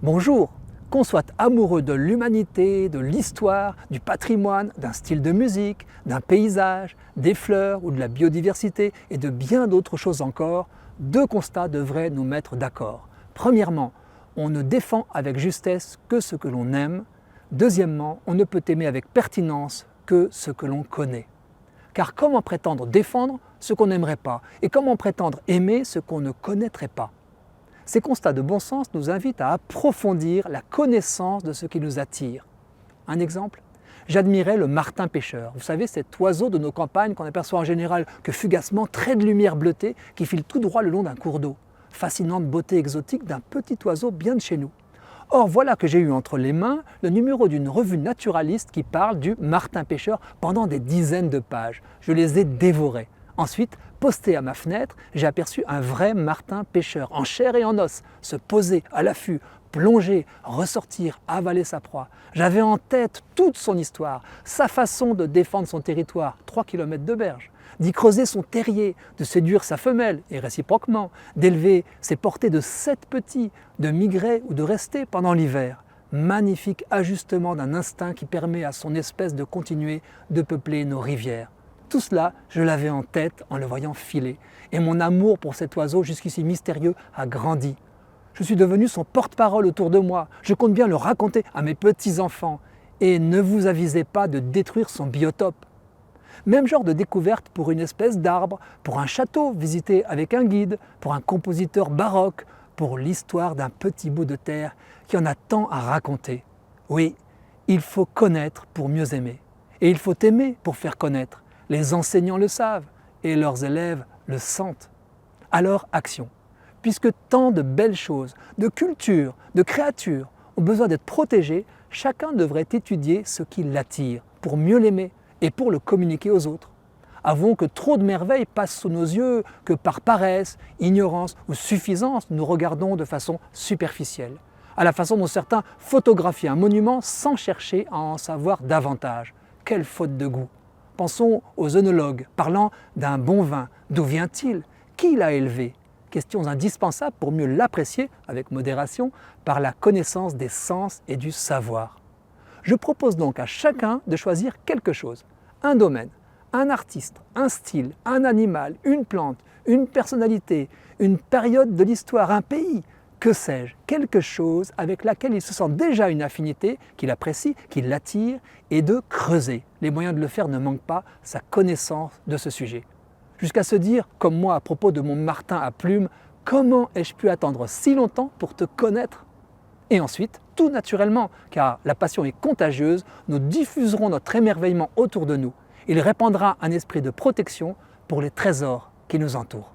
Bonjour, qu'on soit amoureux de l'humanité, de l'histoire, du patrimoine, d'un style de musique, d'un paysage, des fleurs ou de la biodiversité et de bien d'autres choses encore, deux constats devraient nous mettre d'accord. Premièrement, on ne défend avec justesse que ce que l'on aime. Deuxièmement, on ne peut aimer avec pertinence que ce que l'on connaît. Car comment prétendre défendre ce qu'on n'aimerait pas et comment prétendre aimer ce qu'on ne connaîtrait pas? Ces constats de bon sens nous invitent à approfondir la connaissance de ce qui nous attire. Un exemple? J'admirais le martin pêcheur. Vous savez, cet oiseau de nos campagnes qu'on aperçoit en général que fugacement, trait de lumière bleutée qui file tout droit le long d'un cours d'eau. Fascinante beauté exotique d'un petit oiseau bien de chez nous. Or, voilà que j'ai eu entre les mains le numéro d'une revue naturaliste qui parle du martin pêcheur pendant des dizaines de pages. Je les ai dévorés. Ensuite, posté à ma fenêtre, j'ai aperçu un vrai martin pêcheur, en chair et en os, se poser à l'affût, plonger, ressortir, avaler sa proie. J'avais en tête toute son histoire, sa façon de défendre son territoire, 3 km de berge, d'y creuser son terrier, de séduire sa femelle, et réciproquement, d'élever ses portées de 7 petits, de migrer ou de rester pendant l'hiver. Magnifique ajustement d'un instinct qui permet à son espèce de continuer de peupler nos rivières. Tout cela, je l'avais en tête en le voyant filer, et mon amour pour cet oiseau jusqu'ici mystérieux a grandi. Je suis devenu son porte-parole autour de moi, je compte bien le raconter à mes petits-enfants, et ne vous avisez pas de détruire son biotope. Même genre de découverte pour une espèce d'arbre, pour un château visité avec un guide, pour un compositeur baroque, pour l'histoire d'un petit bout de terre qui en a tant à raconter. Oui, il faut connaître pour mieux aimer, et il faut aimer pour faire connaître. Les enseignants le savent et leurs élèves le sentent. Alors action. Puisque tant de belles choses, de cultures, de créatures ont besoin d'être protégées, chacun devrait étudier ce qui l'attire pour mieux l'aimer et pour le communiquer aux autres. Avouons que trop de merveilles passent sous nos yeux, que par paresse, ignorance ou suffisance, nous regardons de façon superficielle, à la façon dont certains photographient un monument sans chercher à en savoir davantage. Quelle faute de goût! Pensons aux œnologues, parlant d'un bon vin. D'où vient-il? Qui l'a élevé? Questions indispensables pour mieux l'apprécier, avec modération, par la connaissance des sens et du savoir. Je propose donc à chacun de choisir quelque chose, un domaine, un artiste, un style, un animal, une plante, une personnalité, une période de l'histoire, un pays, que sais-je, quelque chose avec laquelle il se sent déjà une affinité, qu'il apprécie, qui l'attire, et de creuser. Les moyens de le faire ne manquent pas, sa connaissance de ce sujet. Jusqu'à se dire, comme moi à propos de mon martin à plumes, comment ai-je pu attendre si longtemps pour te connaître? Et ensuite, tout naturellement, car la passion est contagieuse, nous diffuserons notre émerveillement autour de nous. Il répandra un esprit de protection pour les trésors qui nous entourent.